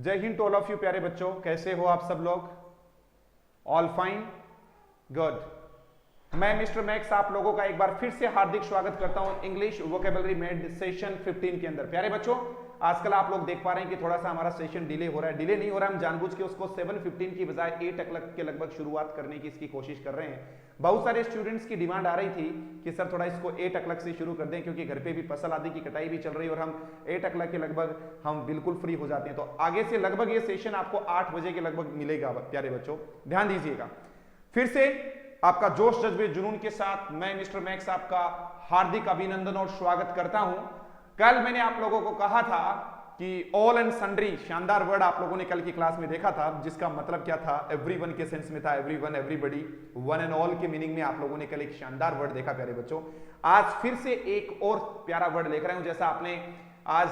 जय Hind to all of you प्यारे बच्चों, कैसे हो आप सब लोग? All fine, good. मैं मिस्टर मैक्स आप लोगों का एक बार फिर से हार्दिक स्वागत करता हूं इंग्लिश वोकेबलरी मेड सेशन 15 के अंदर। प्यारे बच्चों, आजकल आप लोग देख पा रहे हैं कि थोड़ा सा हमारा सेशन डिले हो रहा है। डिले नहीं हो रहा है, हम जानबूझ के उसको 7:15 की बजाय 8 o'clock के लगभग शुरुआत करने की इसकी कोशिश कर रहे हैं। बहुत सारे स्टूडेंट्स की डिमांड आ रही थी कि सर थोड़ा इसको 8 o'clock से शुरू कर दें, क्योंकि घर पे भी फसल आदि की कटाई भी चल रही है और हम 8 o'clock के लगभग हम बिल्कुल फ्री हो जाते हैं। तो आगे से लगभग ये सेशन आपको 8 बजे के लगभग मिलेगा। प्यारे बच्चों ध्यान दीजिएगा। फिर से आपका जोश जज्बे जुनून के साथ मैं मिस्टर मैक्स आपका हार्दिक अभिनंदन और स्वागत करता हूं। कल मैंने आप लोगों को कहा था कि ऑल एंड सन्ड्री शानदार वर्ड आप लोगों ने कल की क्लास में देखा था, जिसका मतलब क्या था, एवरीवन के सेंस में था, everyone, everybody, one and all के मीनिंग में आप लोगों ने कल एक शानदार वर्ड देखा। प्यारे बच्चों, आज फिर से एक और प्यारा वर्ड लेकर आया हूं। जैसा आपने आज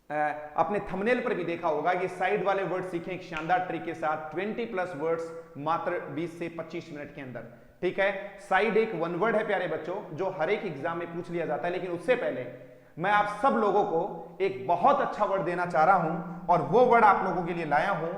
अपने थंबनेल पर भी देखा होगा कि साइड वाले वर्ड सीखें एक शानदार ट्रिक के साथ, 20+ वर्ड्स मात्र 20 से 25 मिनट के अंदर। ठीक है, साइड एक वन वर्ड है प्यारे बच्चों, जो हर एक एग्जाम में पूछ लिया जाता है। लेकिन उससे पहले मैं आप सब लोगों को एक बहुत अच्छा वर्ड देना चाह रहा हूं और वो वर्ड आप लोगों के लिए लाया हूं,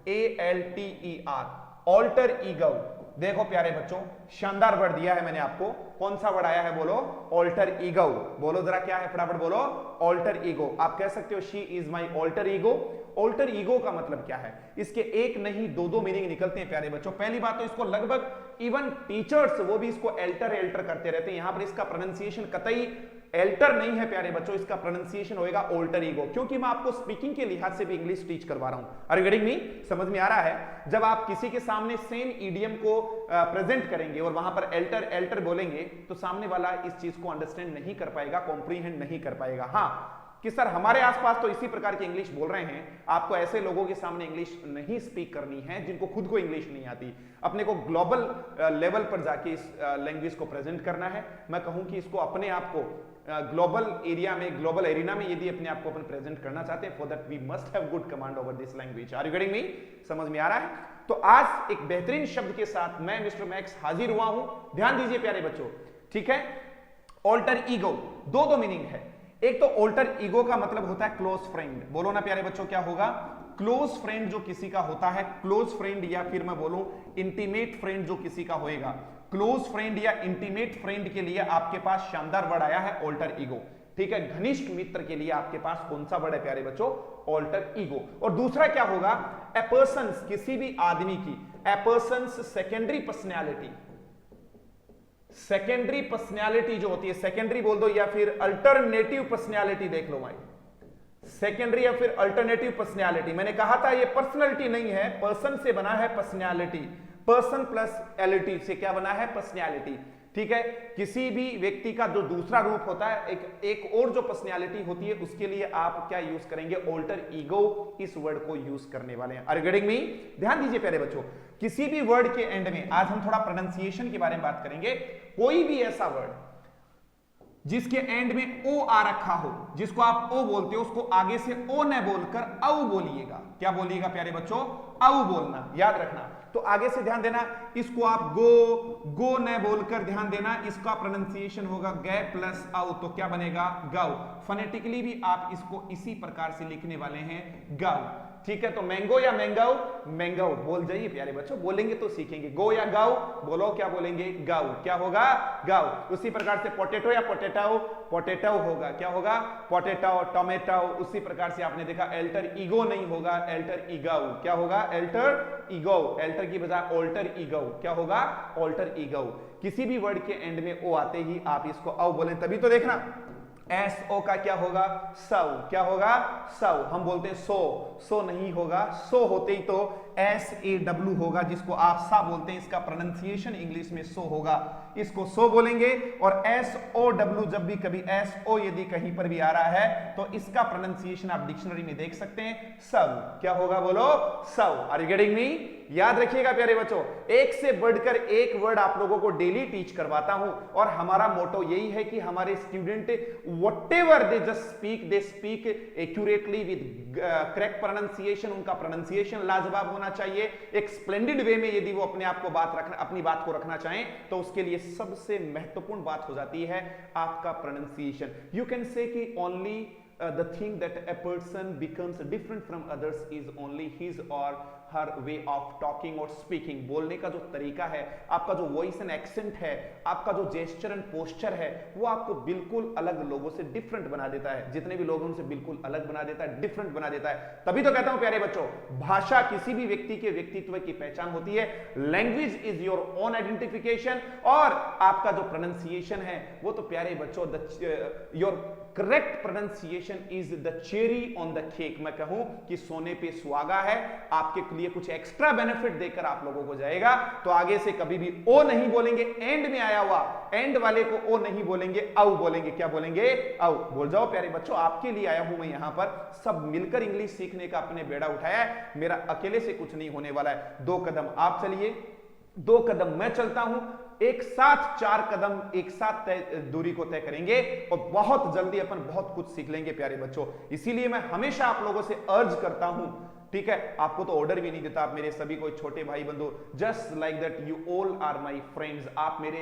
ALTER, ऑल्टर ईगो। देखो प्यारे बच्चों, शानदार वर्ड दिया है मैंने आपको। कौन सा वर्ड आया है? बोलो, ऑल्टर ईगो। बोलो जरा, क्या है? फटाफट बोलो, ऑल्टर ईगो। आप कह सकते हो she is my alter ego. Alter ego का मतलब क्या है? इसके एक नहीं दो मीनिंग निकलते हैं प्यारे बच्चों। पहली बात तो इसको लगभग इवन टीचर्स वो भी इसको एल्टर करते रहते हैं। यहां पर इसका प्रोनाउंसिएशन कतई एल्टर नहीं है प्यारे बच्चों, इसका प्रोनाउंसिएशन होएगा ऑल्टर ईगो, क्योंकि मैं आपको स्पीकिंग के लिहाज से भी इंग्लिश टीच करवा रहा हूं। Are you getting me? समझ में आ रहा है? जब आप किसी के सामने सेम ईडियम को प्रेजेंट करेंगे और वहां पर एल्टर बोलेंगे तो सामने वाला इस चीज को अंडरस्टैंड नहीं कर पाएगा, कॉम्प्रीहेंड नहीं कर पाएगा। हाँ कि सर हमारे आसपास तो इसी प्रकार की इंग्लिश बोल रहे हैं। आपको ऐसे लोगों के सामने इंग्लिश नहीं स्पीक करनी है जिनको खुद को इंग्लिश नहीं आती। अपने को ग्लोबल लेवल पर जाके इस लैंग्वेज को प्रेजेंट करना है। मैं कहूं कि इसको अपने आप को ग्लोबल एरिया में, ग्लोबल एरिना में यदि अपने आप को अपन प्रेजेंट करना चाहते हैं, for that we must have good command over this language. Are you getting me? समझ में आ रहा है? तो आज एक बेहतरीन शब्द के साथ मैं मिस्टर मैक्स हाजिर हुआ हूं। ध्यान दीजिए प्यारे बच्चों, ठीक है? ऑल्टर ईगो, दो मीनिंग है। एक तो ऑल्टर ईगो का मतलब होता है क्लोज फ्रेंड। बोलो ना प्यारे बच्चों, क्या होगा? क्लोज फ्रेंड जो किसी का होता है, क्लोज फ्रेंड, या फिर मैं बोलूं इंटीमेट फ्रेंड जो किसी का होएगा। क्लोज फ्रेंड या इंटीमेट फ्रेंड के लिए आपके पास शानदार वर्ड आया है ऑल्टर ईगो। ठीक है, घनिष्ठ मित्र के लिए आपके पास कौन सा वर्ड है प्यारे बच्चों? Alter ego. और दूसरा क्या होगा? ए पर्सन, किसी भी आदमी की, a person secondary personality. Secondary personality जो होती है, सेकेंडरी बोल दो या फिर अल्टरनेटिव पर्सनैलिटी देख लो भाई, सेकेंडरी या फिर अल्टरनेटिव पर्सनैलिटी। मैंने कहा था ये पर्सनैलिटी नहीं है, पर्सन से बना है पर्सनैलिटी। पर्सन प्लस एलिटी से क्या बना है? पर्सनैलिटी। ठीक है, किसी भी व्यक्ति का जो दूसरा रूप होता है, एक और जो पर्सनैलिटी होती है, उसके लिए आप क्या यूज करेंगे? ऑल्टर ईगो इस वर्ड को यूज करने वाले हैं। Are you getting me? ध्यान दीजिए प्यारे बच्चों, किसी भी वर्ड के एंड में आज हम थोड़ा प्रोनाउंसिएशन के बारे में बात करेंगे। कोई भी ऐसा वर्ड जिसके एंड में ओ आ रखा हो, जिसको आप ओ बोलते हो, उसको आगे से ओ न बोलकर औ बोलिएगा। क्या बोलिएगा प्यारे बच्चों? औ बोलना, याद रखना। तो आगे से ध्यान देना, इसको आप गो न बोलकर ध्यान देना, इसका प्रोनाउंसिएशन होगा गे प्लस औ, तो क्या बनेगा? गौ। फोनेटिकली भी आप इसको इसी प्रकार से लिखने वाले हैं, गौ। ठीक है, तो मैंगो या मैंगो? मैंगो बोल जाइए प्यारे बच्चों, बोलेंगे तो सीखेंगे। गो या गाओ? बोलो, क्या बोलेंगे? गाओ। क्या होगा? गाओ। उसी प्रकार से पोटैटो या पोटैटो? पोटैटो होगा। क्या होगा? Potato, tomato. उसी प्रकार से आपने देखा एल्टर ईगो नहीं होगा, एल्टर ईगो। क्या होगा? Alter ego. एल्टर की बजाय ऑल्टर ईगो। क्या होगा? Alter ego. किसी भी वर्ड के एंड में ओ आते ही आप इसको औ बोलें, तभी तो देखना एस ओ का क्या होगा? सव। क्या होगा? सव। हम बोलते हैं सो नहीं होगा, सो होते ही तो SAW होगा, जिसको आप सा बोलते हैं। इसका प्रोनाउंसिएशन इंग्लिश में सो होगा, इसको सो बोलेंगे। और SOW, जब भी कभी SO यदि कहीं पर भी आ रहा है तो इसका प्रोनाउंसिएशन आप डिक्शनरी में देख सकते हैं, सव। क्या होगा? बोलो, सव। Are you getting me? याद रखिएगा प्यारे बच्चों, एक से बढ़कर एक वर्ड आप लोगों को डेली टीच करवाता हूं और हमारा मोटो यही है कि हमारे student whatever they just speak, they speak accurately with correct pronunciation. उनका प्रोनाउंसिएशन लाजवाब होना चाहिए। एक स्प्लेंडेड वे में यदि वो अपने आप को अपनी बात को रखना चाहें तो उसके लिए सबसे महत्वपूर्ण बात हो जाती है आपका प्रोनाउंसिएशन। यू कैन से कि only the thing that a person becomes different from others is only his or her way of talking or speaking। बोलने का जो तरीका है, आपका जो वॉइस एंड एक्सेंट है, आपका जो जेस्चर एंड पोस्चर है, वो आपको बिल्कुल अलग लोगों से डिफरेंट बना देता है। जितने भी लोग हैं उनसे बिल्कुल अलग बना देता है, डिफरेंट बना देता है। तभी तो कहता हूं प्यारे बच्चों, भाषा किसी भी व्यक्ति के व्यक्तित्व की पहचान होती है। Language is your own identification, और आपका जो प्रोनाउंसिएशन है वो तो प्यारे बच्चों your correct pronunciation is the cherry on the cake. मैं कहूं कि सोने पे सुहागा है, आपके लिए कुछ एक्स्ट्रा बेनिफिट देकर आप लोगों को जाएगा। तो आगे से कभी भी ओ नहीं बोलेंगे, एंड में आया हुआ एंड वाले को ओ नहीं बोलेंगे, औ बोलेंगे। क्या बोलेंगे? औ। बोल जाओ प्यारे बच्चों, आपके लिए आया हूं मैं यहां पर। सब मिलकर इंग्लिश सीखने का अपने बेड़ा उठाया है, मेरा अकेले से कुछ नहीं होने वाला है। 2 कदम आप चलिए, 2 कदम मैं चलता हूं, एक साथ 4 कदम एक साथ दूरी को तय करेंगे और बहुत जल्दी अपन बहुत कुछ सीख लेंगे प्यारे बच्चों। इसीलिए मैं हमेशा आप लोगों से अर्ज करता हूं, ठीक है, आपको तो ऑर्डर भी नहीं देता, आप मेरे सभी कोई छोटे भाई बंधु, just like that you all are my friends. आप मेरे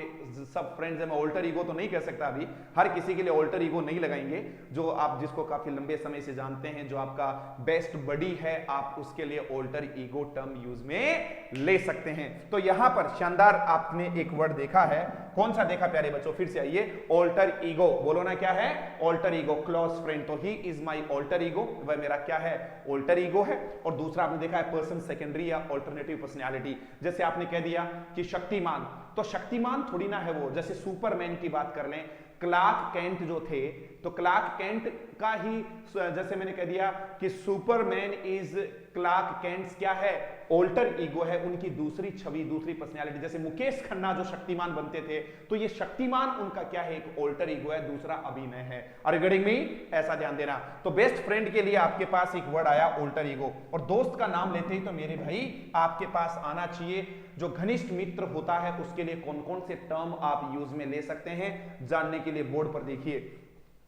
सब फ्रेंड्स हैं। मैं ऑल्टर ईगो तो नहीं कह सकता अभी, हर किसी के लिए ऑल्टर ईगो नहीं लगाएंगे। जो आप जिसको काफी लंबे समय से जानते हैं, जो आपका बेस्ट बडी है, आप उसके लिए ऑल्टर ईगो टर्म यूज में ले सकते हैं। तो यहां पर शानदार आपने एक वर्ड देखा है, कौन सा देखा प्यारे बच्चों? फिर से आइए, ऑल्टर ईगो। बोलो ना, क्या है? Alter ego. क्लोज फ्रेंड, तो he is my alter ego, वह मेरा क्या है? ऑल्टर ईगो है। और दूसरा आपने देखा है पर्सन सेकेंडरी या ऑल्टरनेटिव पर्सनैलिटी। जैसे आपने कह दिया कि शक्तिमान, तो शक्तिमान थोड़ी ना है वो। जैसे सुपरमैन की बात कर लें, क्लार्क केंट जो थे, तो क्लार्क केंट का ही, जैसे मैंने कह दिया कि सुपरमैन इज क्लार्क केंट, क्या है? ऑल्टर ईगो है, उनकी दूसरी छवि, दूसरी पर्सनैलिटी। जैसे मुकेश खन्ना जो शक्तिमान बनते थे, तो ये शक्तिमान उनका क्या है? एक ऑल्टर ईगो है, दूसरा अभिनय है। Are you getting me? ऐसा ध्यान देना। तो बेस्ट फ्रेंड के लिए आपके पास एक वर्ड आया, ऑल्टर ईगो। और दोस्त का नाम लेते ही तो मेरे भाई आपके पास आना चाहिए, जो घनिष्ठ मित्र होता है उसके लिए कौन कौन से टर्म आप यूज में ले सकते हैं, जानने के लिए बोर्ड पर देखिए।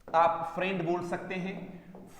आप फ्रेंड बोल सकते हैं,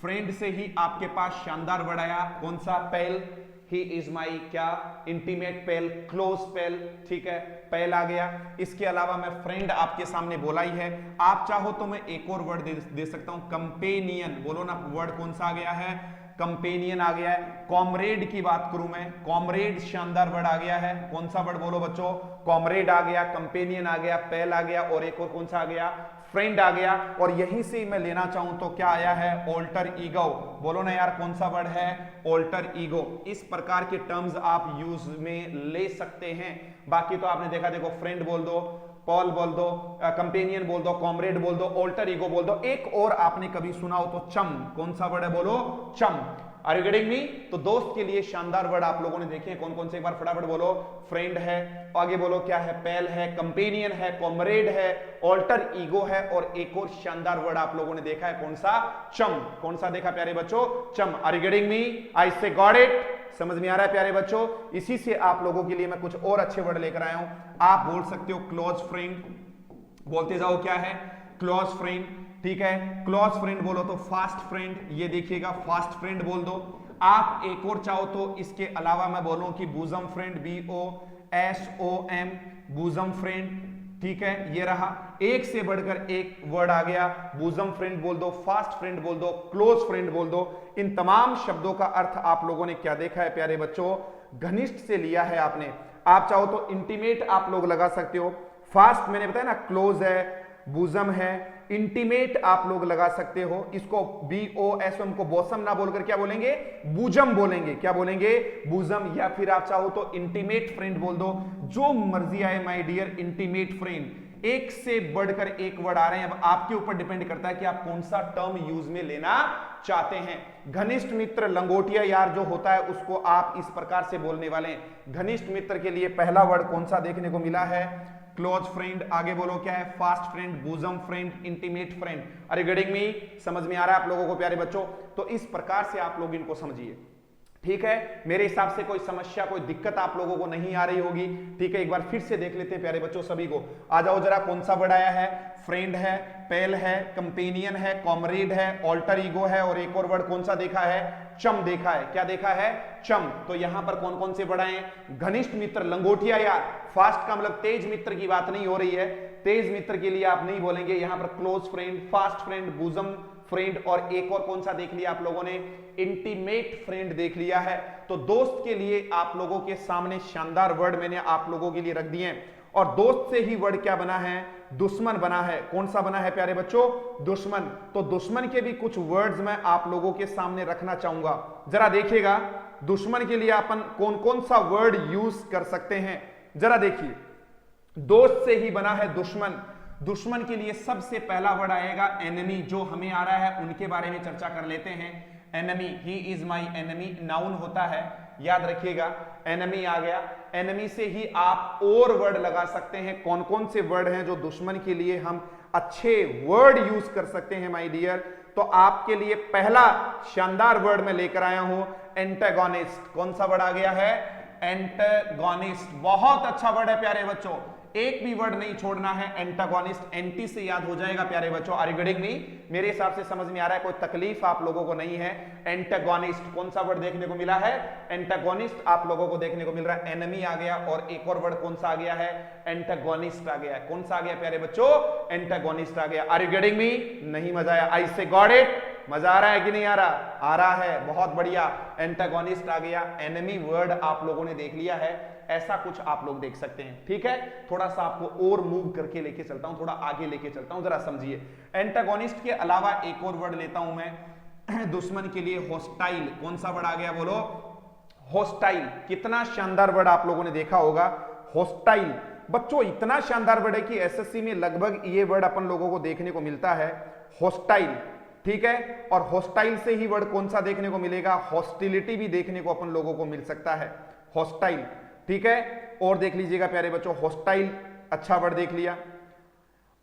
फ्रेंड से ही आपके पास शानदार वर्ड आया, कौन सा? पेल। ही इज माई क्या? इंटीमेट पेल, क्लोज पेल, ठीक है, पेल आ गया। इसके अलावा मैं फ्रेंड आपके सामने बोला ही है। आप चाहो तो मैं एक और वर्ड दे सकता हूं, कंपेनियन। बोलो ना, वर्ड कौन सा आ गया है? कंपेनियन आ गया है। कॉमरेड की बात करूं मैं, कॉमरेड शानदार वर्ड आ गया है। कौन सा वर्ड बोलो बच्चों? कॉमरेड आ गया, कंपेनियन आ गया, पेल आ गया, और एक और कौन सा आ गया? फ्रेंड आ गया। और यहीं से मैं लेना चाहूं तो क्या आया है? Alter ego. बोलो ना यार, कौन सा वर्ड है? Alter ego. इस प्रकार के टर्म्स आप यूज में ले सकते हैं। बाकी तो आपने देखा, देखो फ्रेंड बोल दो, पॉल बोल दो, कंपेनियन बोल दो, कॉमरेड बोल दो, ऑल्टर ईगो बोल दो। एक और आपने कभी सुना हो तो चम। कौन सा वर्ड है? बोलो, चम। Are you getting me? तो दोस्त के लिए शानदार वर्ड आप लोगों ने देखे हैं, कौन कौन से? एक बार फटाफट बोलो। फ्रेंड है, आगे बोलो क्या है? पेल है, कंपेनियन है, कॉमरेड है, ऑल्टर ईगो है, और एक और शानदार वर्ड आप लोगों ने देखा है, कौन सा? चम। कौन सा देखा प्यारे बच्चों? चम। Are you getting me? I say got it? समझ में आ रहा है प्यारे बच्चों? इसी से आप लोगों के लिए मैं कुछ और अच्छे वर्ड लेकर आया हूं। आप बोल सकते हो क्लोज फ्रेंड, बोलते जाओ क्या है? क्लोज फ्रेंड, ठीक है। क्लोज फ्रेंड बोलो तो फास्ट फ्रेंड, ये देखिएगा, फास्ट फ्रेंड बोल दो। आप एक और चाहो तो इसके अलावा मैं बोलूं कि bosom friend, BOSOM, bosom friend, ठीक है, ये रहा। एक से बढ़कर एक वर्ड आ गया। बूजम फ्रेंड बोल दो, फास्ट फ्रेंड बोल दो, क्लोज फ्रेंड बोल दो। इन तमाम शब्दों का अर्थ आप लोगों ने क्या देखा है प्यारे बच्चों? घनिष्ठ से लिया है आपने। आप चाहो तो इंटीमेट आप लोग लगा सकते हो। फास्ट मैंने बताया ना, क्लोज है, बूजम है, इंटीमेट आप लोग लगा सकते हो। इसको BOSM को बॉसम ना बोलकर क्या बोलेंगे? बूजम बोलेंगे। क्या बोलेंगे? बूजम। या फिर आप चाहो तो इंटीमेट फ्रेंड बोल दो, जो मर्जी आए माय डियर, इंटीमेट फ्रेंड। एक से बढ़कर एक वर्ड आ रहे हैं, अब आपके ऊपर डिपेंड करता है कि आप कौन सा टर्म यूज में लेना चाहते हैं। घनिष्ठ मित्र, लंगोटिया यार जो होता है, उसको आप इस प्रकार से बोलने वाले हैं। घनिष्ठ मित्र के लिए पहला वर्ड कौन सा देखने को मिला है? Close friend. आगे बोलो क्या है? Fast friend, bosom friend, intimate friend. Are you getting me? समझ में आ रहा है आप लोगों को प्यारे बच्चों? तो इस प्रकार से आप लोग इनको समझिए, ठीक है। मेरे हिसाब से कोई समस्या, कोई दिक्कत आप लोगों को नहीं आ रही होगी, ठीक है। एक बार फिर से देख लेते हैं प्यारे बच्चों सभी को। आ जाओ जरा, कौन सा वर्ड आया है? फ्रेंड है, पेल है, कंपेनियन है, कॉमरेड है, ऑल्टर ईगो है, और एक और वर्ड कौन सा देखा है? चम देखा है। क्या देखा है? चम। तो यहां पर कौन कौन से वर्ड आए? घनिष्ठ मित्र, लंगोटिया यार। फास्ट का मतलब तेज मित्र की बात नहीं हो रही है, तेज मित्र के लिए आप नहीं बोलेंगे। यहां पर close friend, fast friend, bosom friend, और एक और कौन सा देख लिया आप लोगों ने, इंटीमेट फ्रेंड देख लिया है। तो दोस्त के लिए आप लोगों के सामने शानदार वर्ड मैंने आप लोगों के लिए रख दिए हैं। और दोस्त से ही वर्ड क्या बना है, दुश्मन बना है। कौन सा बना है प्यारे बच्चों, दुश्मन। तो दुश्मन के भी कुछ वर्ड्स मैं आप लोगों के सामने रखना चाहूंगा। जरा देखिएगा दुश्मन के लिए अपन कौन कौन सा वर्ड यूज कर सकते हैं। जरा देखिए, दोस्त से ही बना है दुश्मन। दुश्मन के लिए सबसे पहला वर्ड आएगा एनिमी, जो हमें आ रहा है उनके बारे में चर्चा कर लेते हैं। Enemy, he is my enemy, noun होता है, याद रखिएगा। एनिमी आ गया। एनिमी से ही आप और वर्ड लगा सकते हैं। कौन कौन से वर्ड हैं जो दुश्मन के लिए हम अच्छे वर्ड यूज कर सकते हैं माय डियर। तो आपके लिए पहला शानदार वर्ड मैं लेकर आया हूं, एंटागोनिस्ट। कौन सा वर्ड आ गया है, एंटागोनिस्ट। बहुत अच्छा वर्ड है प्यारे बच्चों, एक भी वर्ड नहीं छोड़ना है। एंटागोनिस्ट, एंटी से याद हो जाएगा प्यारे बच्चों। Are you getting me? मेरे हिसाब से समझ में आ रहा है, कोई तकलीफ आप लोगों को नहीं है। एंटागोनिस्ट कौन सा वर्ड देखने को मिला है, एंटागोनिस्ट आप लोगों को देखने को मिल रहा है। एनिमी आ गया, और एक और वर्ड कौन सा आ गया है, एंटागोनिस्ट आ गया। कौन सा आ गया प्यारे बच्चों, एंटागोनिस्ट आ गया। Are you getting me? नहीं मजा आया? आई से गॉट इट? मजा आ रहा है कि नहीं आ रहा? आ रहा है, बहुत बढ़िया। एंटागोनिस्ट आ गया। एनिमी वर्ड आप लोगों ने देख लिया है। ऐसा कुछ आप लोग देख सकते हैं, ठीक है। थोड़ा सा आपको और मूव करके लेके चलता हूं, थोड़ा आगे लेके चलता हूं, जरा समझिए। एंटागोनिस्ट के अलावा एक और वर्ड लेता हूं मैं दुश्मन के लिए, होस्टाइल। कौन सा वर्ड आ गया बोलो, होस्टाइल। कितना शानदार वर्ड आप लोगों ने देखा होगा, होस्टाइल। बच्चों इतना शानदार वर्ड है कि एसएससी में लगभग ये वर्ड अपन लोगों को देखने को मिलता है, होस्टाइल, ठीक है। और होस्टाइल से ही वर्ड कौन सा देखने को मिलेगा, हॉस्टिलिटी भी देखने को अपन लोगों को मिल सकता है, होस्टाइल, ठीक है। और देख लीजिएगा प्यारे बच्चों, होस्टाइल अच्छा वर्ड देख लिया।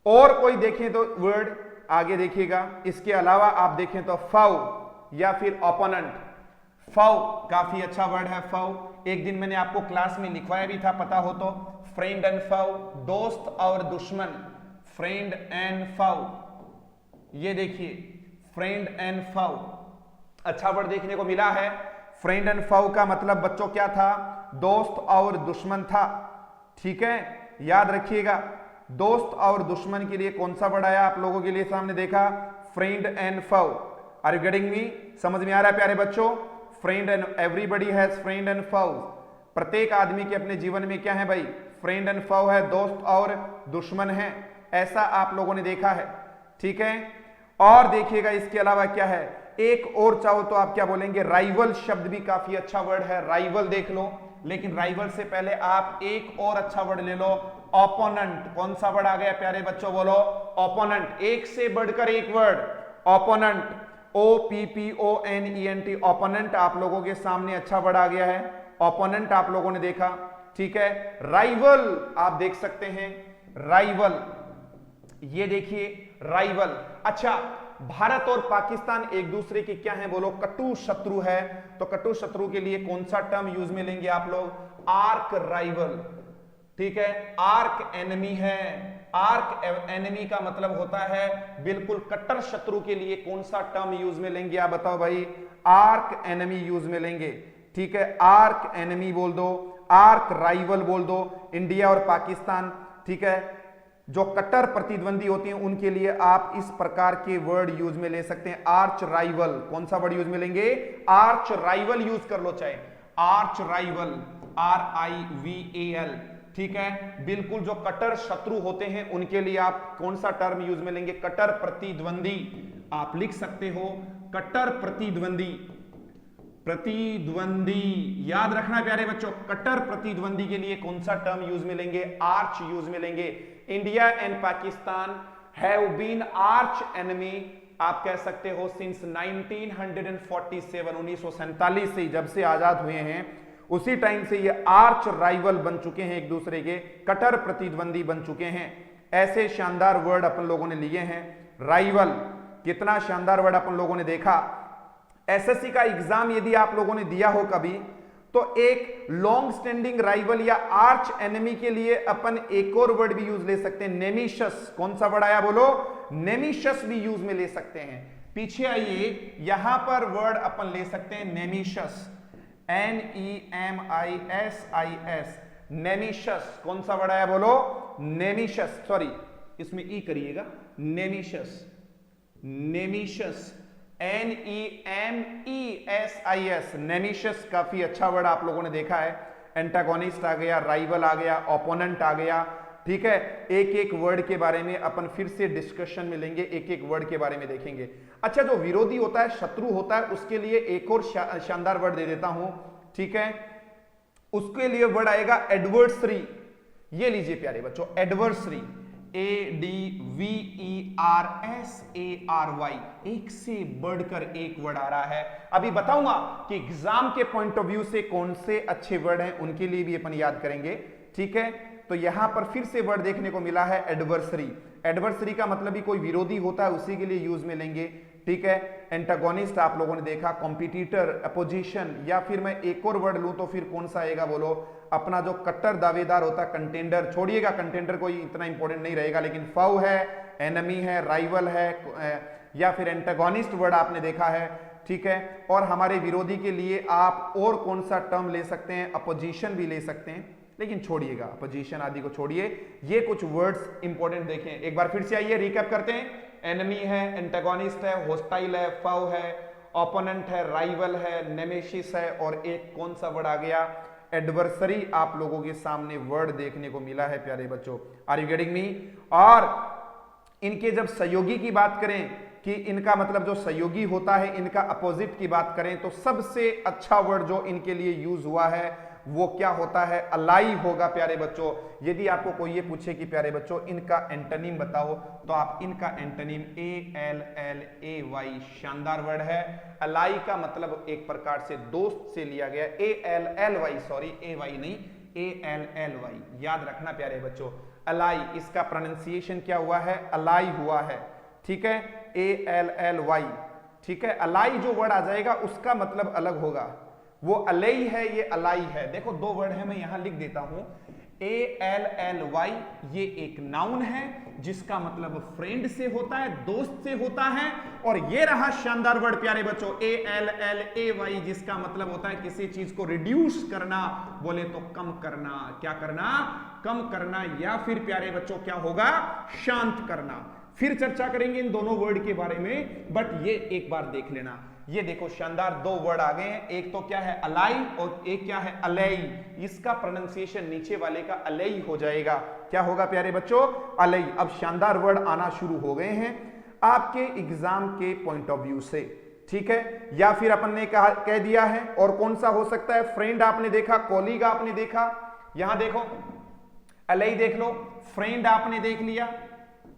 और कोई देखें तो वर्ड आगे देखिएगा, इसके अलावा आप देखें तो फाउ या फिर ओपोनेंट। फाउ काफी अच्छा वर्ड है, फाउ। एक दिन मैंने आपको क्लास में लिखवाया भी था, पता हो तो, फ्रेंड एंड फाउ, दोस्त और दुश्मन, फ्रेंड एंड फाउ। ये देखिए, फ्रेंड एंड फाउ अच्छा वर्ड देखने को मिला है। फ्रेंड एंड फाउ का मतलब बच्चों क्या था, दोस्त और दुश्मन था, ठीक है। याद रखिएगा, दोस्त और दुश्मन के लिए कौन सा वर्ड आया आप लोगों के लिए सामने देखा, friend and foe. Are you getting me? समझ में आ रहा है प्यारे बच्चों? Friend and, everybody has friend and foe. प्रत्येक आदमी के अपने जीवन में क्या है भाई, फ्रेंड एंड फाउ है, दोस्त और दुश्मन है। ऐसा आप लोगों ने देखा है, ठीक है। और देखिएगा इसके अलावा क्या है, एक और चाहो तो आप क्या बोलेंगे, राइवल शब्द भी काफी अच्छा वर्ड है, राइवल देख लो। लेकिन राइवल से पहले आप एक और अच्छा वर्ड ले लो, ओपोनेंट। कौन सा वर्ड आ गया प्यारे बच्चों, बोलो, ओपोनेंट। एक से बढ़कर एक वर्ड, ओपोनेंट, OPPONENT, ओपोनेंट आप लोगों के सामने अच्छा वर्ड आ गया है, ओपोनेंट आप लोगों ने देखा, ठीक है। राइवल आप देख सकते हैं, राइवल, ये देखिए राइवल। अच्छा, भारत और पाकिस्तान एक दूसरे के क्या है बोलो, कटु शत्रु है। तो कटु शत्रु के लिए कौन सा टर्म यूज में लेंगे आप लोग, आर्क राइवल, ठीक है। आर्क एनिमी है, आर्क एनिमी का मतलब होता है बिल्कुल कट्टर शत्रु के लिए कौन सा टर्म यूज में लेंगे, आप बताओ भाई, आर्क एनिमी यूज में लेंगे, ठीक है। आर्क एनिमी बोल दो, आर्क राइवल बोल दो। इंडिया और पाकिस्तान, ठीक है, जो कट्टर प्रतिद्वंदी होती हैं उनके लिए आप इस प्रकार के वर्ड यूज में ले सकते हैं, आर्च राइवल। कौन सा वर्ड यूज में लेंगे, आर्च राइवल यूज कर लो, चाहे आर्च राइवल, RIVAL, ठीक है। बिल्कुल जो कट्टर शत्रु होते हैं उनके लिए आप कौन सा टर्म यूज में लेंगे, कट्टर प्रतिद्वंदी। आप लिख सकते हो कट्टर प्रतिद्वंदी, प्रतिद्वंदी याद रखना प्यारे बच्चों, कट्टर प्रतिद्वंदी के लिए कौन सा टर्म यूज में लेंगे, आर्च यूज में लेंगे। India and Pakistan have been arch enemy, आप कह सकते हो सिंस 1947, 1947 से, जब से आजाद हुए हैं उसी टाइम से ये आर्च राइवल बन चुके हैं, एक दूसरे के कट्टर प्रतिद्वंदी बन चुके हैं। ऐसे शानदार वर्ड अपन लोगों ने लिए हैं, राइवल, कितना शानदार वर्ड अपन लोगों ने देखा। एसएससी का एग्जाम यदि आप लोगों ने दिया हो कभी, तो एक लॉन्ग स्टैंडिंग राइवल या आर्च एनिमी के लिए अपन एक और वर्ड भी यूज ले सकते हैं, नेमिशस। कौन सा वर्ड आया बोलो, नेमिशस भी यूज में ले सकते हैं। पीछे आइए, यहां पर वर्ड अपन ले सकते हैं नेमिशस, NEMISIS, नेमिशस। कौन सा वर्ड आया बोलो, नेमिशस, सॉरी इसमें ई करिएगा, नेमिशस, नेमिशस, NEMESIS, नेमिशस काफी अच्छा वर्ड आप लोगों ने देखा है। एंटागोनिस्ट आ गया, राइवल आ गया, ओपोनेंट आ गया, ठीक है। एक एक वर्ड के बारे में अपन फिर से डिस्कशन में लेंगे, एक एक वर्ड के बारे में देखेंगे। अच्छा, जो विरोधी होता है, शत्रु होता है, उसके लिए एक और शानदार वर्ड दे देता हूं, ठीक है। उसके लिए वर्ड आएगा एडवर्सरी। ये लीजिए प्यारे बच्चों, एडवर्सरी, ADVERSARY, एक से बढ़कर एक वर्ड आ रहा है। अभी बताऊंगा कि एग्जाम के पॉइंट ऑफ व्यू से कौन से अच्छे वर्ड हैं, उनके लिए भी अपन याद करेंगे, ठीक है। तो यहां पर फिर से वर्ड देखने को मिला है एडवर्सरी। एडवर्सरी का मतलब ही कोई विरोधी होता है, उसी के लिए यूज में लेंगे, ठीक है। एंटागोनिस्ट आप लोगों ने देखा, कॉम्पिटिटर, अपोजिशन, या फिर मैं एक और वर्ड लूं तो फिर कौन सा आएगा बोलो, अपना जो कट्टर दावेदार होता है, कंटेंडर। छोड़िएगा, कंटेंडर कोई इतना इंपॉर्टेंट नहीं रहेगा, लेकिन फाउ है, एनमी है, राइवल है, या फिर एंटागोनिस्ट वर्ड आपने देखा है, ठीक है। और हमारे विरोधी के लिए आप और कौन सा टर्म ले सकते हैं, अपोजिशन भी ले सकते हैं, लेकिन छोड़िएगा अपोजिशन आदि को छोड़िए। ये कुछ वर्ड्स इंपॉर्टेंट देखें, एक बार फिर से आइए रिकैप करते हैं। एनिमी है, एंटागोनिस्ट है, होस्टाइल है, फाउ है, ओपोनेंट है, राइवल है, नेमेसिस है, और एक कौन सा वर्ड आ गया, एडवर्सरी आप लोगों के सामने वर्ड देखने को मिला है प्यारे बच्चों। Are you getting me? और इनके जब सहयोगी की बात करें कि इनका मतलब जो सहयोगी होता है, इनका अपोजिट की बात करें, तो सबसे अच्छा वर्ड जो इनके लिए यूज हुआ है वो क्या होता है, अलाई होगा प्यारे बच्चों। यदि आपको कोई ये पूछे कि प्यारे बच्चों इनका एंटोनिम बताओ, तो आप इनका एंटोनिम ALLAY, शानदार वर्ड है। अलाई का मतलब एक प्रकार से दोस्त से लिया गया, ALLY, सॉरी AY नहीं, ALLY, याद रखना प्यारे बच्चों। अलाई, इसका प्रोनाउंसिएशन क्या हुआ है, अलाई हुआ है, ठीक है, ALLY, ठीक है। अलाई जो वर्ड आ जाएगा उसका मतलब अलग होगा, वो अलई है, ये अलाई है। देखो दो वर्ड है, मैं यहां लिख देता हूं। ALLY, ये एक नाउन है जिसका मतलब फ्रेंड से होता है, दोस्त से होता है। और ये रहा शानदार वर्ड प्यारे बच्चों, ALLAY, जिसका मतलब होता है किसी चीज को रिड्यूस करना, बोले तो कम करना। क्या करना? कम करना, या फिर प्यारे बच्चों क्या होगा, शांत करना। फिर चर्चा करेंगे इन दोनों वर्ड के बारे में, बट ये एक बार देख लेना। ये देखो शानदार दो वर्ड आ गए हैं, एक तो क्या है अलाई और एक क्या है अलई। इसका प्रोनाउंसिएशन नीचे वाले का अलई हो जाएगा। क्या होगा प्यारे बच्चों? अलई। अब शानदार वर्ड आना शुरू हो गए हैं आपके एग्जाम के पॉइंट ऑफ व्यू से, ठीक है। या फिर अपन ने कह दिया है, और कौन सा हो सकता है, फ्रेंड आपने देखा, कॉलीग आपने देखा, यहां देखो अलई देख लो, फ्रेंड आपने देख लिया,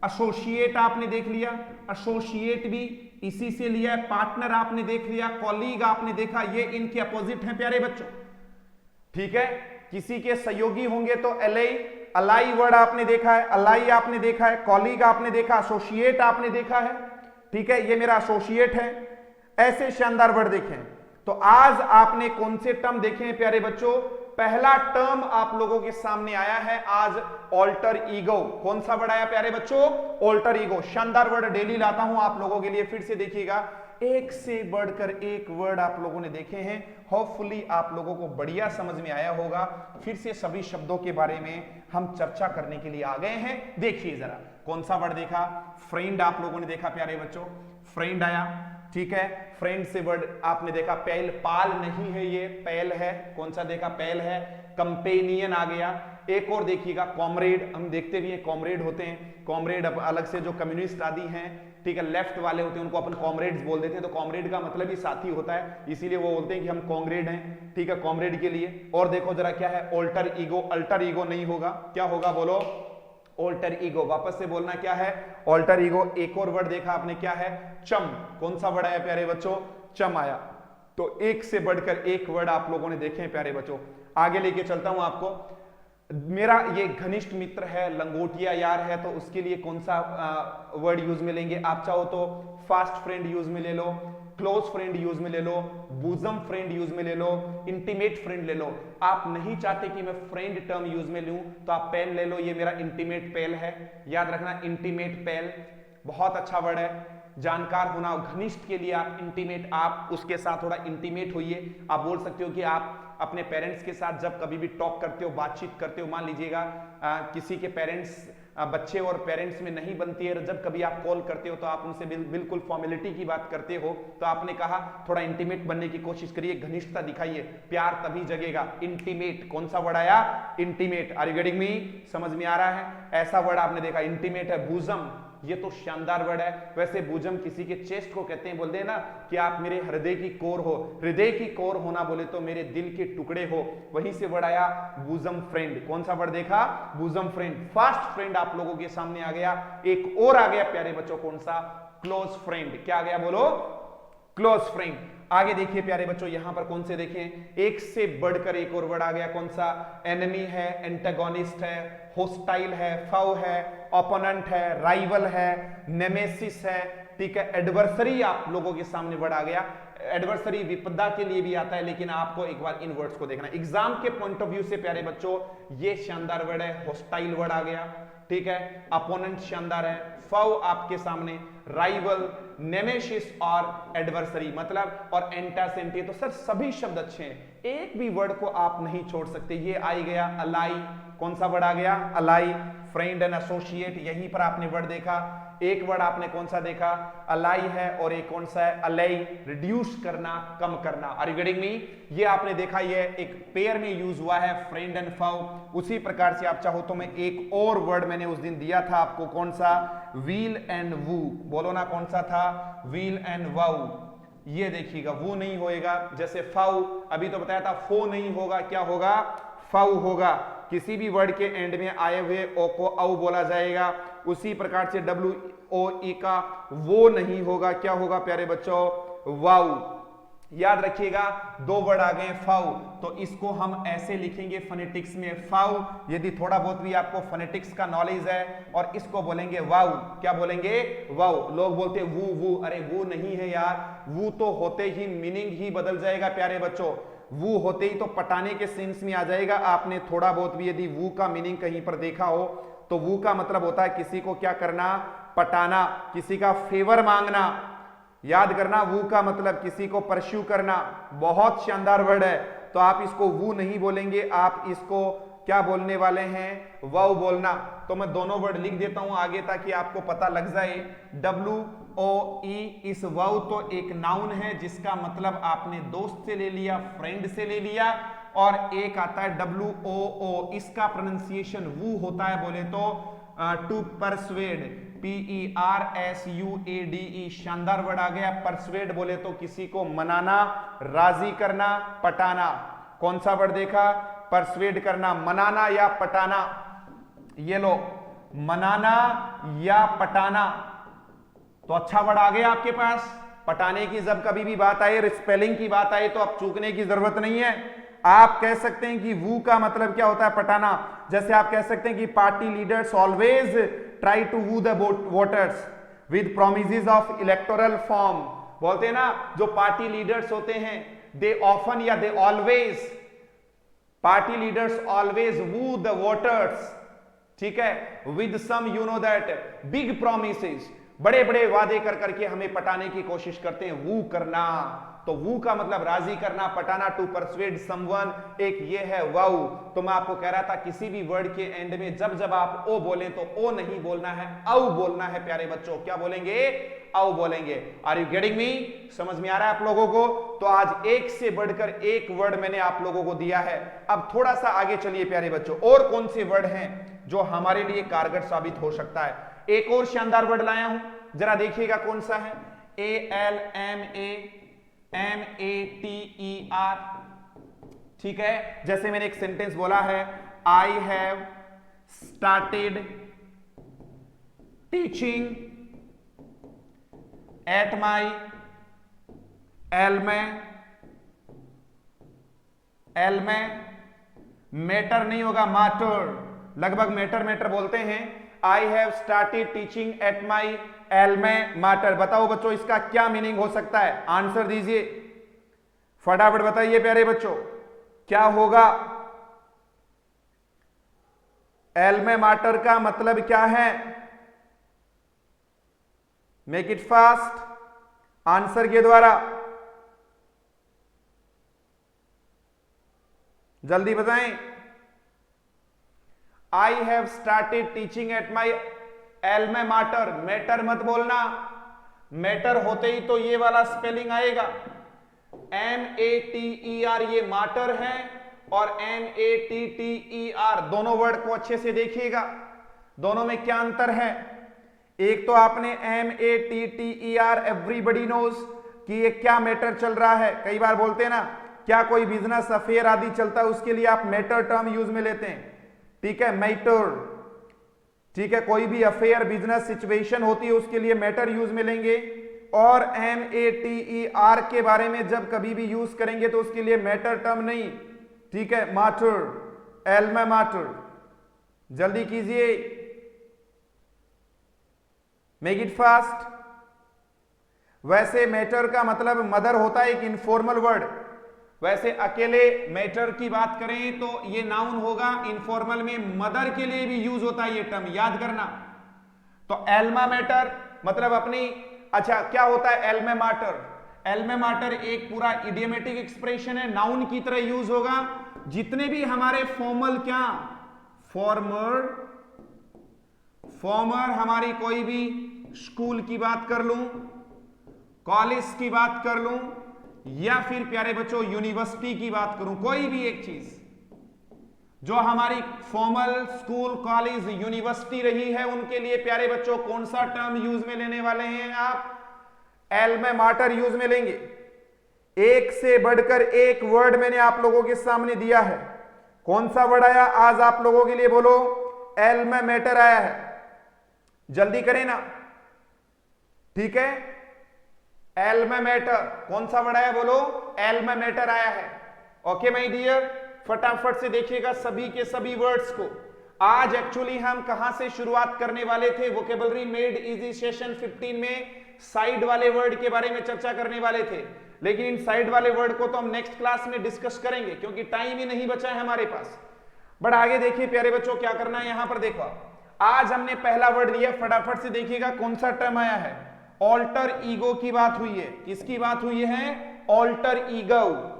एसोसिएट आपने देख लिया, एसोसिएट भी इसी से लिया है, पार्टनर आपने देख लिया, कॉलीग आपने देखा, ये इनके अपोजिट हैं प्यारे बच्चों, ठीक है। किसी के सहयोगी होंगे तो एलाई, अलाई वर्ड आपने देखा है, अलाई आपने देखा है, कॉलीग आपने देखा, एसोसिएट आपने देखा है, ठीक है, ये मेरा एसोसिएट है। ऐसे शानदार वर्ड देखें। तो आज आपने कौन से टर्म देखे हैं प्यारे बच्चों? पहला टर्म आप लोगों के सामने आया है आज, ऑल्टर ईगो। कौन सा वर्ड आया प्यारे बच्चों? Alter ego. शानदार वर्ड डेली लाता हूं आप लोगों के लिए, फिर से देखिएगा, एक से बढ़कर एक वर्ड आप लोगों ने देखे हैं। होपफुली आप लोगों को बढ़िया समझ में आया होगा। फिर से सभी शब्दों के बारे में हम चर्चा करने के लिए आ गए हैं। देखिए जरा, कौन सा वर्ड देखा? फ्रेंड आप लोगों ने देखा प्यारे बच्चों, फ्रेंड आया, ठीक है। फ्रेंड से वर्ड आपने देखा पैल, पाल नहीं है ये, पैल है। कौन सा देखा? पैल है। कंपेनियन आ गया। एक और देखिएगा कॉमरेड, हम देखते भी हैं कॉमरेड होते हैं, कॉमरेड अलग से जो कम्युनिस्ट आदि हैं, ठीक है, लेफ्ट वाले होते हैं, उनको अपन कॉमरेड्स बोल देते हैं। तो कॉमरेड का मतलब ही साथी होता है, इसीलिए वो बोलते हैं कि हम कॉमरेड हैं, ठीक है, कॉमरेड के लिए। और देखो जरा क्या है, ऑल्टर ईगो। अल्टर ईगो नहीं होगा, क्या होगा बोलो? Alter ego. वापस से बोलना, क्या है? Alter ego. एक और वर्ड देखा आपने, क्या है? चम। कौन सा वर्ड आया प्यारे बच्चों? चम आया। तो एक से बढ़कर एक वर्ड आप लोगों ने देखे हैं प्यारे बच्चों। आगे लेके चलता हूं आपको। मेरा ये घनिष्ठ मित्र है, लंगोटिया यार है, तो उसके लिए कौन सा वर्ड यूज में लेंगे? आप चाहो तो फास्ट फ्रेंड यूज में ले लो, क्लोज फ्रेंड यूज में ले लो, बूजम फ्रेंड यूज में ले लो, इंटीमेट फ्रेंड ले लो। आप नहीं चाहते कि मैं फ्रेंड टर्म यूज में लूं, तो आप पेल ले लो, ये मेरा इंटीमेट पेल है। याद रखना, इंटीमेट पेल बहुत अच्छा वर्ड है। जानकार होना, घनिष्ठ के लिए आप इंटीमेट, आप उसके साथ थोड़ा इंटीमेट होइए। आप बोल सकते हो कि आप अपने पेरेंट्स के साथ जब कभी भी टॉक करते हो, बातचीत करते हो, मान लीजिएगा किसी के पेरेंट्स बच्चे और पेरेंट्स में नहीं बनती है। जब कभी आप कॉल करते हो तो आप उनसे बिल्कुल फॉर्मेलिटी की बात करते हो। तो आपने कहा थोड़ा इंटीमेट बनने की कोशिश करिए, घनिष्ठता दिखाइए, प्यार तभी जगेगा। इंटीमेट, कौन सा वर्ड आया? Intimate. Are you getting me? समझ में आ रहा है? ऐसा वर्ड आपने देखा, इंटीमेट है। भुजम, ये तो शानदार वर्ड है। वैसे भुजम किसी के चेस्ट को कहते हैं, बोलते हैं ना कि आप मेरे हृदय की कोर हो। हृदय की कोर होना बोले तो मेरे दिल के टुकड़े हो, वहीं से वर्ड आया भुजम फ्रेंड। कौन सा वर्ड देखा? भुजम फ्रेंड। फास्ट फ्रेंड आप लोगों के सामने आ गया। एक और आ गया प्यारे बच्चों, कौन सा? Close friend. क्या आ गया बोलो? Close friend. आगे देखिए प्यारे बच्चों, यहां पर कौन से देखें, एक से बढ़कर एक और वर्ड आ गया। कौन सा? एनिमी है, एंटागोनिस्ट है, होस्टाइल है, फाउ है, ओपोनेंट है, राइवल है, नेमेसिस है, ठीक है, एडवर्सरी आप लोगों के सामने वर्ड आ गया। एडवर्सरी विपदा के लिए भी आता है, लेकिन आपको एक बार इन वर्ड्स को देखना एग्जाम के पॉइंट ऑफ व्यू से प्यारे बच्चों। ये शानदार वर्ड है, होस्टाइल वर्ड आ गया, ठीक है, अपोनेंट शानदार है, फाउ आपके सामने, राइवल, नेमेसिस और एडवर्सरी मतलब, और एंटासेंटी। तो सर सभी शब्द अच्छे हैं, एक भी वर्ड को आप नहीं छोड़ सकते। ये आ गया अलाई। कौन सा वर्ड आ गया? अलाई। फ्रेंड एंड एसोसिएट, यहीं पर आपने वर्ड देखा। एक वर्ड आपने कौन सा देखा? अलाई है, और एक कौन सा है? अलाई, रिड्यूस करना, कम करना। Are you getting me? ये आपने देखा, ये एक पेयर में यूज हुआ है, फ्रेंड एंड फाउ। उसी प्रकार से आप चाहो तो मैं एक और वर्ड मैंने उस दिन दिया था आपको, कौन सा? व्हील एंड वू। बोलो ना, कौन सा था? Wheel and wow. ये देखिएगा, वो नहीं होएगा, जैसे फाउ अभी तो बताया था, फो नहीं होगा, क्या होगा? फाउ होगा। किसी भी वर्ड के एंड में आए हुए ओ को औ बोला जाएगा। उसी प्रकार से डब्ल्यू ओ ई का वो नहीं होगा, क्या होगा प्यारे बच्चों? वाउ। याद रखिएगा, दो वर्ड आ गए फाउ, तो इसको हम ऐसे लिखेंगे फोनेटिक्स में, फाउ। यदि थोड़ा बहुत भी आपको फोनेटिक्स का नॉलेज है, और इसको बोलेंगे वाउ। क्या बोलेंगे? वाउ। लोग बोलते हैं वू वू, अरे वो नहीं है यार, वू तो होते ही मीनिंग ही बदल जाएगा प्यारे बच्चों। वू होते ही तो पटाने के सेंस में आ जाएगा। आपने थोड़ा बहुत भी यदि वू का मीनिंग कहीं पर देखा हो, तो वू का मतलब होता है किसी को क्या करना? पटाना, किसी का फेवर मांगना। याद करना, वू का मतलब किसी को परस्यू करना। बहुत शानदार वर्ड है। तो आप इसको वू नहीं बोलेंगे, आप इसको क्या बोलने वाले हैं? वाउ बोलना। तो मैं दोनों वर्ड लिख देता हूं आगे, ताकि आपको पता लग जाए। डब्ल्यू ओ ई, इस वाउ तो एक नाउन है जिसका मतलब आपने दोस्त से ले लिया, फ्रेंड से ले लिया। और एक आता है डब्ल्यू ओ ओ, इसका प्रोनाउंसिएशन वू होता है बोले तो टू परसुएड, PERSUADE। शानदार वर्ड आ गया। परसुएड बोले तो किसी को मनाना, राजी करना, पटाना। कौन सा वर्ड देखा? परसुएड करना, मनाना या पटाना। ये लो, मनाना या पटाना। तो अच्छा वर्ड आ गया आपके पास। पटाने की जब कभी भी बात आए, स्पेलिंग की बात आए, तो आप चूकने की जरूरत नहीं है। आप कह सकते हैं कि वू का मतलब क्या होता है? पटाना। जैसे आप कह सकते हैं कि party leaders always try to woo the voters with promises of electoral form. बोलते हैं ना, जो पार्टी लीडर्स होते हैं, दे ऑफन या they always, party leaders always woo the voters, ठीक है, with some you know that big promises. बड़े बड़े वादे कर करके हमें पटाने की कोशिश करते हैं, वू करना। तो वू का मतलब राजी करना, पटाना, टू परसुएड समवन। एक ये है वाउ। तो मैं आपको कह रहा था, किसी भी वर्ड के एंड में जब जब आप ओ बोले तो ओ नहीं बोलना है, औ बोलना है प्यारे बच्चों। क्या बोलेंगे? औ बोलेंगे। Are you getting me? समझ में आ रहा है आप लोगों को? तो आज एक से बढ़कर एक वर्ड मैंने आप लोगों को दिया है। अब थोड़ा सा आगे चलिए प्यारे बच्चों, और कौन से वर्ड हैं जो हमारे लिए कारगर साबित हो सकता है। एक और शानदार वर्ड लाया हूं, जरा देखिएगा कौन सा है। ALMAMATER, ठीक है। जैसे मैंने एक सेंटेंस बोला है, I have started teaching at my alma. Mater नहीं होगा, माटर। लगभग मैटर बोलते हैं। I have started teaching at my alma mater. बताओ बच्चों, इसका क्या मीनिंग हो सकता है? आंसर दीजिए, फटाफट बताइए प्यारे बच्चों, क्या होगा? एलमे माटर का मतलब क्या है? मेक इट फास्ट, आंसर के द्वारा जल्दी बताएं। आई have started teaching at my Elma martyr. Matter मत बोलना, मैटर होते ही तो ये वाला स्पेलिंग आएगा। MATER ये माटर है और MATTER, दोनों वर्ड को अच्छे से देखिएगा, दोनों में क्या अंतर है। एक तो आपने MATTER एवरीबडी नोज कि ये क्या मैटर चल रहा है। कई बार बोलते हैं ना, क्या कोई बिजनेस अफेयर आदि चलता है उसके लिए आप मैटर टर्म यूज में लेते हैं, ठीक है, मैटर, ठीक है। कोई भी अफेयर बिजनेस सिचुएशन होती है उसके लिए मैटर यूज में लेंगे। और MATER के बारे में जब कभी भी यूज करेंगे तो उसके लिए मैटर टर्म नहीं, ठीक है, माटर, एल्मा माटर। जल्दी कीजिए, मेक इट फास्ट। वैसे मैटर का मतलब मदर होता है, एक इनफॉर्मल वर्ड। वैसे अकेले मैटर की बात करें तो ये नाउन होगा, इनफॉर्मल में मदर के लिए भी यूज होता है ये टर्म, याद करना। तो एल्मा मैटर मतलब अपनी, अच्छा क्या होता है एल्मा माटर? एल्मा माटर एक पूरा इडियमेटिक एक्सप्रेशन है, नाउन की तरह यूज होगा। जितने भी हमारे फॉर्मल, क्या फॉर्मर हमारी कोई भी स्कूल की बात कर लूं, कॉलेज की बात कर लूं, या फिर प्यारे बच्चों यूनिवर्सिटी की बात करूं, कोई भी एक चीज जो हमारी फॉर्मल स्कूल, कॉलेज, यूनिवर्सिटी रही है, उनके लिए प्यारे बच्चों कौन सा टर्म यूज में लेने वाले हैं आप? एल्मा माटर यूज में लेंगे। एक से बढ़कर एक वर्ड मैंने आप लोगों के सामने दिया है। कौन सा वर्ड आया आज आप लोगों के लिए? बोलो, एल्मा मैटर आया है। जल्दी करें ना, ठीक है। एल्मा मैटर कौन सा वर्ड आया? बोलो, एल्मा मैटर आया है। ओके माय डियर, फटाफट से देखिएगा सभी के सभी वर्ड्स को। आज एक्चुअली हम कहां से शुरुआत करने वाले थे? वोकेबलरी मेड इजी सेशन 15 में साइड वाले वर्ड के बारे में चर्चा करने वाले थे, लेकिन इन साइड वाले वर्ड को तो हम नेक्स्ट क्लास में डिस्कस करेंगे क्योंकि टाइम ही नहीं बचा है हमारे पास। बट आगे देखिए प्यारे बच्चों क्या करना है, यहां पर देखो, आज हमने पहला वर्ड लिया, फटाफट से देखिएगा कौन सा टर्म आया है। ऑल्टर ईगो की बात हुई है। किसकी बात हुई है? Alter ego.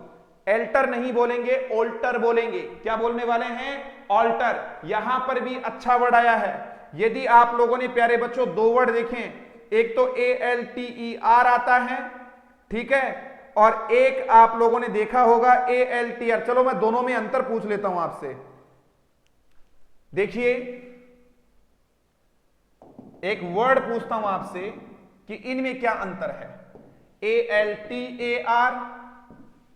एल्टर नहीं बोलेंगे, ऑल्टर बोलेंगे। क्या बोलने वाले हैं? ऑल्टर। यहां पर भी अच्छा वर्ड आया है। यदि आप लोगों ने प्यारे बच्चों दो वर्ड देखें, एक तो ALTER आता है, ठीक है, और एक आप लोगों ने देखा होगा ALTR। चलो मैं दोनों में अंतर पूछ लेता हूं आपसे। देखिए, एक वर्ड पूछता हूं आपसे कि इनमें क्या अंतर है। ALTAR,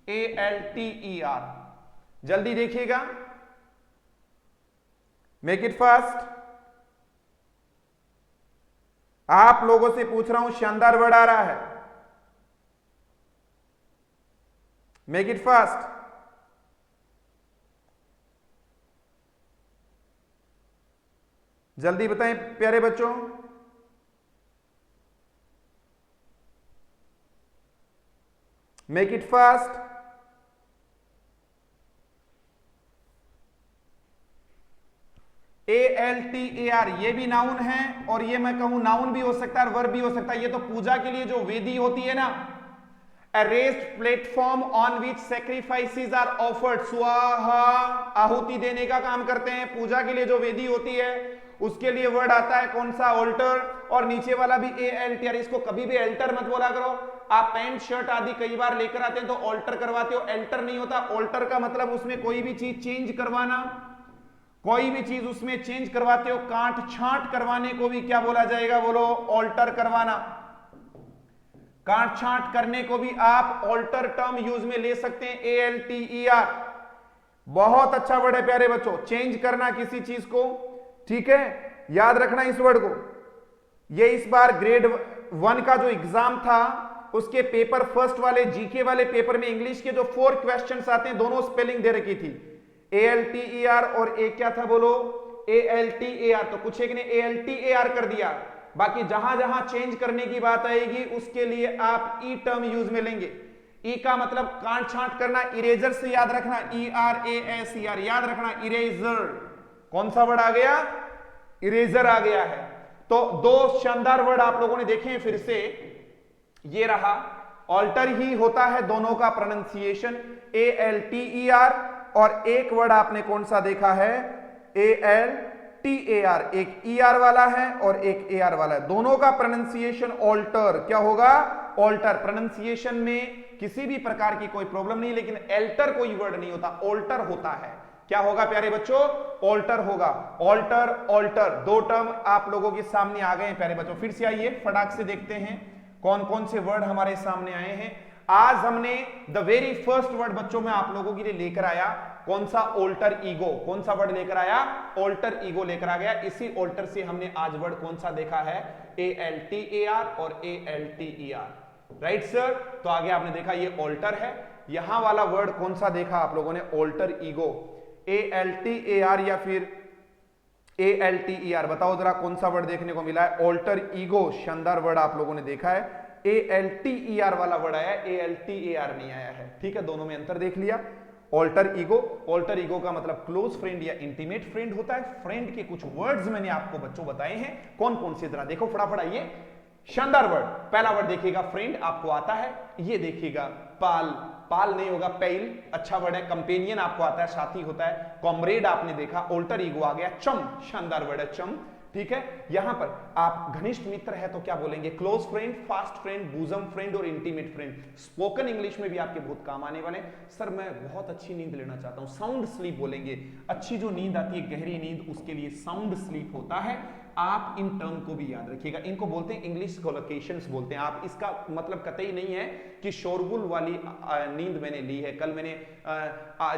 ALTER। जल्दी देखिएगा, मेक इट फास्ट। आप लोगों से पूछ रहा हूं, शानदार वर्ड आ रहा है, मेक इट फास्ट। जल्दी बताएं प्यारे बच्चों। Make it fast. ALTER ये भी नाउन है और ये मैं कहूं नाउन भी हो सकता है और वर्ब भी हो सकता है। ये तो पूजा के लिए जो वेदी होती है ना, a raised platform on which sacrifices are offered, स्वाहा, आहुति देने का काम करते हैं। पूजा के लिए जो वेदी होती है उसके लिए वर्ड आता है कौन सा? ऑल्टर। और नीचे वाला भी ALTR। इसको कभी भी एल्टर मत बोला करो। आप पैंट शर्ट आदि कई बार लेकर आते हैं तो ऑल्टर करवाते हो, एल्टर नहीं होता। ऑल्टर का मतलब उसमें कोई भी चीज चेंज करवाना, कोई भी चीज उसमें चेंज करवाते हो, काट छांट करवाने को भी क्या बोला जाएगा? बोलो, ऑल्टर करवाना। काट छांट करने को भी आप ऑल्टर टर्म यूज में ले सकते हैं, ALTER। बहुत अच्छा वर्ड है प्यारे बच्चों, चेंज करना किसी चीज को, ठीक है, याद रखना इस वर्ड को। ये इस बार ग्रेड 1 का जो एग्जाम था उसके पेपर फर्स्ट वाले जीके वाले पेपर में इंग्लिश के जो 4 क्वेश्चंस आते हैं दोनों स्पेलिंग दे रखी थी, ALTER और एक क्या था? बोलो, ALTAR। तो कुछ एक ने ALTAR कर दिया, बाकी जहां जहां चेंज करने की बात आएगी उसके लिए आप ई टर्म यूज में लेंगे। ई का मतलब काट छांट करना, इरेजर से याद रखना, ERASER, याद रखना, इरेजर। कौन सा वर्ड आ गया? इरेजर आ गया है। तो दो शानदार वर्ड आप लोगों ने देखे हैं फिर से, ये रहा, ऑल्टर ही होता है दोनों का प्रोनाउंसिएशन, ALTER, और एक वर्ड आपने कौन सा देखा है? ALTAR, एक ER वाला है और एक AR वाला है, दोनों का प्रोनाउंसिएशन ऑल्टर क्या होगा, ऑल्टर। प्रोनाउंसिएशन में किसी भी प्रकार की कोई प्रॉब्लम नहीं, लेकिन एल्टर कोई वर्ड नहीं होता, ऑल्टर होता है। क्या होगा प्यारे बच्चों, ऑल्टर होगा। ऑल्टर ऑल्टर दो टर्म आप लोगों के सामने आ गए हैं प्यारे बच्चों। फिर से आइए फटाक से देखते हैं कौन कौन से वर्ड हमारे सामने आए हैं। आज हमने द वेरी फर्स्ट वर्ड बच्चों में आप लोगों के लिए लेकर आया कौन सा, ऑल्टर ईगो। कौन सा वर्ड लेकर आया, ऑल्टर ईगो लेकर आ गया। इसी ऑल्टर से हमने आज वर्ड कौन सा देखा है, ALTAR और ALTER, राइट सर। तो आगे आपने देखा ये ऑल्टर है। यहां वाला वर्ड कौन सा देखा आप लोगों ने, ऑल्टर ईगो, ALTAR या फिर ALTER, बताओ जरा कौन सा वर्ड देखने को मिला है, ऑल्टर ईगो। शानदार वर्ड आप लोगों ने देखा है। ALTER वाला वर्ड आया, ALTAR नहीं आया है, ठीक है, दोनों में अंतर देख लिया। ऑल्टर ईगो, ऑल्टर ईगो का मतलब क्लोज फ्रेंड या इंटीमेट फ्रेंड होता है। फ्रेंड के कुछ वर्ड्स मैंने आपको बच्चों बताए हैं, कौन कौन से, जरा देखो फटाफट आइए। शानदार वर्ड, पहला वर्ड देखिएगा फ्रेंड, आपको आता है। ये देखिएगा पाल, पाल नहीं होगा पेल, अच्छा वर्ड है। कंपेनियन आपको आता है, साथी होता है। कॉमरेड आपने देखा, ऑल्टर ईगो आ गया। चम, शानदार वर्ड है चम, ठीक है। यहां पर आप घनिष्ठ मित्र है तो क्या बोलेंगे, close friend, fast friend, bosom friend और इंटीमेट फ्रेंड। स्पोकन इंग्लिश में भी आपके बहुत काम आने वाले। सर मैं बहुत अच्छी नींद लेना चाहता हूं, साउंड स्लीप बोलेंगे। अच्छी जो नींद आती है, गहरी नींद, उसके लिए साउंड स्लीप होता है। आप इन टर्म को भी याद रखिएगा, इनको बोलते हैं इंग्लिश कोलोकेशंस बोलते हैं। आप इसका मतलब कतई नहीं है कि शोरगुल वाली नींद मैंने ली है, कल मैंने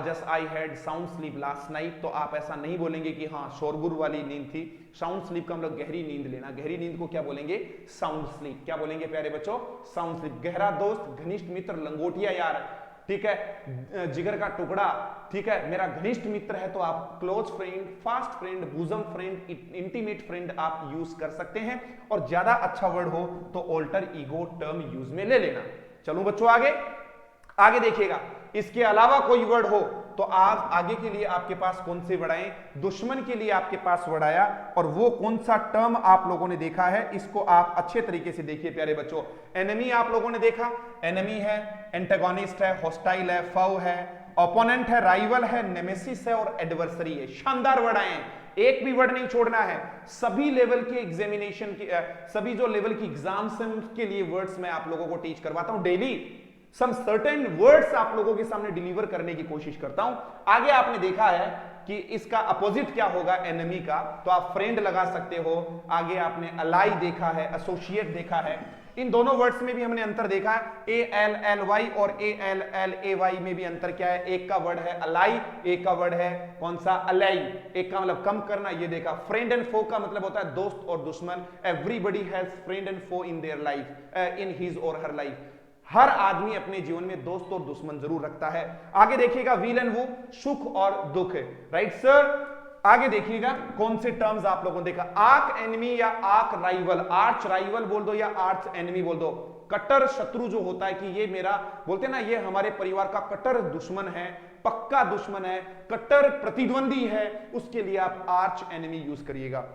just I had sound sleep last night, तो आप ऐसा नहीं बोलेंगे कि हाँ शोरगुल वाली नींद थी। साउंड स्लीप का मतलब गहरी नींद लेना, गहरी नींद को क्या बोलेंगे, साउंड स्लीप। क्या बोलेंगे प्यारे बच्चों, साउंड स्लीप। गहरा दोस्त, घनिष्ठ मित्र, लंगोटिया यार, ठीक है, जिगर का टुकड़ा, ठीक है, मेरा घनिष्ठ मित्र है तो आप close friend, fast friend, bosom friend, intimate friend आप यूज कर सकते हैं। और ज्यादा अच्छा वर्ड हो तो ऑल्टर ईगो टर्म यूज में ले लेना। चलो बच्चों आगे, आगे देखिएगा। इसके अलावा कोई वर्ड हो तो आप आगे के लिए आपके पास कौन से वर्ड आए, दुश्मन के लिए आपके पास वर्ड आया, और वो कौन सा टर्म आप लोगों ने देखा है, इसको आप अच्छे तरीके से देखिए प्यारे बच्चों। एनिमी आप लोगों ने देखा, एनिमी है, एंटागोनिस्ट है, हॉस्टाइल है, फाउ है, ओपोनेंट है, राइवल है, नेमेसिस है और एडवर्सरी है। शानदार वर्ड आए हैं, एक भी वर्ड नहीं छोड़ना है। सभी लेवल के एग्जामिनेशन के सभी जो लेवल की एग्जाम्स के लिए वर्ड्स मैं आप लोगों को टीच करवाता हूं डेली। सम सर्टेन वर्ड्स आप लोगों के सामने डिलीवर करने की कोशिश करता हूं। आगे आपने देखा है कि इसका अपोजिट क्या होगा एनिमी का, तो आप फ्रेंड लगा सकते हो। आगे आपने अलाई देखा है, एसोसिएट देखा है। इन दोनों वर्ड्स में भी हमने अंतर देखा है। ALLY और ALLAY में भी अंतर क्या है, एक का वर्ड है अलाई, एक का वर्ड है कौन सा, अलाई। एक का मतलब कम करना, ये देखा। फ्रेंड एंड फो का मतलब होता है दोस्त और दुश्मन। Everybody has friend and foe in their life, in his or her life. हर आदमी अपने जीवन में दोस्त और दुश्मन जरूर रखता है। आगे देखिएगा व्हील एंड वू, सुख और दुख, राइट सर। आगे देखिएगा कौन से टर्म्स आप लोगों ने देखा, आर्क एनिमी या आर्क राइवल, आर्च राइवल बोल दो या आर्च एनिमी बोल दो। कट्टर शत्रु जो होता है कि ये मेरा, बोलते हैं ना, ये हमारे परिवार का कट्टर दुश्मन है, पक्का दुश्मन है, कट्टर प्रतिद्वंदी है, उसके लिए आप आर्च एनिमी यूज करिएगा।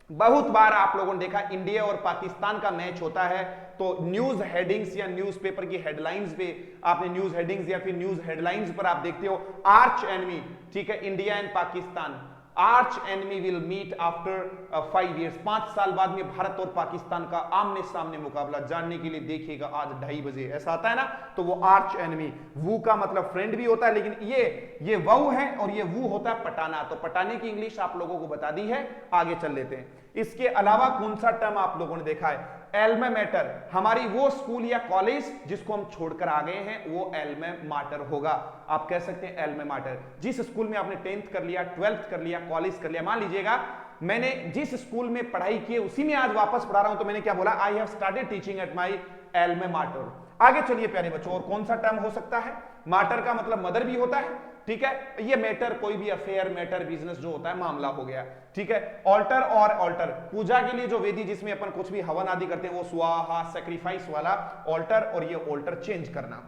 बहुत बार आप लोगों ने देखा इंडिया और पाकिस्तान का मैच होता है तो न्यूज हेडिंग्स या न्यूज़पेपर की हेडलाइंस पे आपने न्यूज हेडिंग्स या फिर न्यूज हेडलाइंस पर आप देखते हो आर्च एनिमी, ठीक है, India and Pakistan, arch enemy will meet after 5 years, 5 साल बाद में भारत और पाकिस्तान का आमने सामने मुकाबला। जानने के लिए देखिएगा आज 2:30 बजे, ऐसा आता है ना, तो वो आर्च एनिमी। वू का मतलब फ्रेंड भी होता है, लेकिन ये वू है और ये वू होता है पटाना। तो पटाने की इंग्लिश आप लोगों को बता दी है, आगे चल लेते हैं। इसके अलावा कौन सा टर्म आप लोगों ने देखा है, एल्मा मैटर। हमारी वो स्कूल या कॉलेज जिसको हम छोड़कर आ गए हैं वो एल्मा माटर होगा। आप कह सकते हैं एल्मा माटर। जिस स्कूल में आपने 10th कर लिया, 12th कर लिया, कॉलेज कर लिया, मान लीजिएगा मैंने जिस स्कूल में पढ़ाई की है उसी में आज वापस पढ़ा रहा हूं, तो मैंने क्या बोला, आई have started teaching at my Elma martyr. आगे चलिए प्यारे बच्चों, और कौन सा टर्म हो सकता है, माटर का मतलब मदर भी होता है, ठीक है। ये मैटर कोई भी अफेयर, मैटर, बिजनेस जो होता है, मामला हो गया, ठीक है। ऑल्टर और ऑल्टर, पूजा के लिए जो वेदी जिसमें अपन कुछ भी हवन आदि करते हैं वो स्वाहा, सैक्रिफाइस वाला ऑल्टर, और ये ऑल्टर चेंज करना,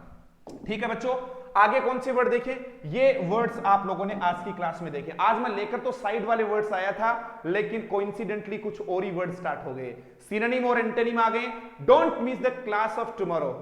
ठीक है बच्चों। आगे कौन से वर्ड देखे, ये वर्ड्स आप लोगों ने आज की क्लास में देखे। आज मैं लेकर तो साइड वाले वर्ड्स आया था, लेकिन कोइंसिडेंटली कुछ और ही वर्ड स्टार्ट हो गए, सिनोनिम और एंटोनिम आ गए। Don't miss the class of tomorrow.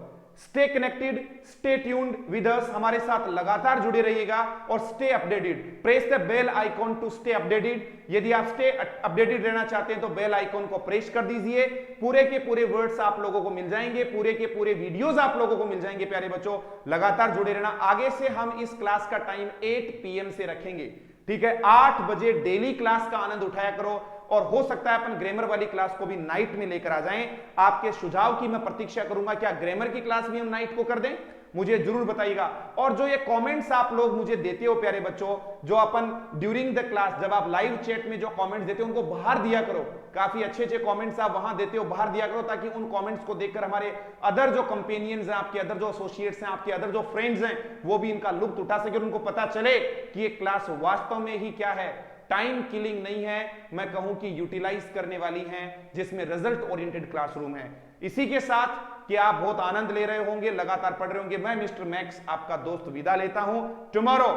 Stay connected, stay tuned with us, हमारे साथ लगातार जुड़े रहिएगा और stay updated. Press the bell icon to stay updated. यदि आप स्टे अपडेटेड रहना चाहते हैं तो बेल आइकॉन को प्रेस कर दीजिए। पूरे के पूरे वर्ड्स आप लोगों को मिल जाएंगे, पूरे के पूरे वीडियोस आप लोगों को मिल जाएंगे। प्यारे बच्चों, लगातार जुड़े रहना। आगे से हम इस क्लास का टाइम 8 PM से रखेंगे, ठीक है। 8 बजे डेली क्लास का आनंद उठाया करो, और हो सकता है अपन ग्रामर वाली क्लास को भी नाइट में लेकर आ जाएं। आपके सुझाव की मैं प्रतीक्षा करूंगा। क्या ग्रामर की क्लास भी हम नाइट को कर दें? मुझे जरूर बताइएगा। और जो ये कमेंट्स आप लोग मुझे देते हो प्यारे बच्चों, जो अपन ड्यूरिंग द क्लास जब आप लाइव चैट में जो कमेंट्स देते हो उनको बाहर दिया करो। काफी अच्छे अच्छे कमेंट्स आप वहां देते हो, बाहर दिया करो, ताकि उन कमेंट्स को देखकर हमारे अदर जो कंपेनियंस हैं, आपके अदर जो एसोसिएट्स हैं, आपके अदर जो फ्रेंड्स हैं, वो भी इनका लुत्फ उठा सके और उनको पता चले कि ये क्लास वास्तव में ही क्या है, टाइम किलिंग नहीं है, मैं कहूं कि यूटिलाइज करने वाली है, जिसमें रिजल्ट ओरिएंटेड क्लासरूम है। इसी के साथ कि आप बहुत आनंद ले रहे होंगे, लगातार पढ़ रहे होंगे, मैं मिस्टर मैक्स आपका दोस्त विदा लेता हूं। टुमारो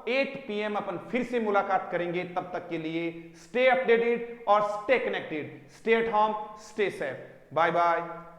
8 PM अपन फिर से मुलाकात करेंगे। तब तक के लिए स्टे अपडेटेड और stay connected, stay at home, stay safe. Bye bye.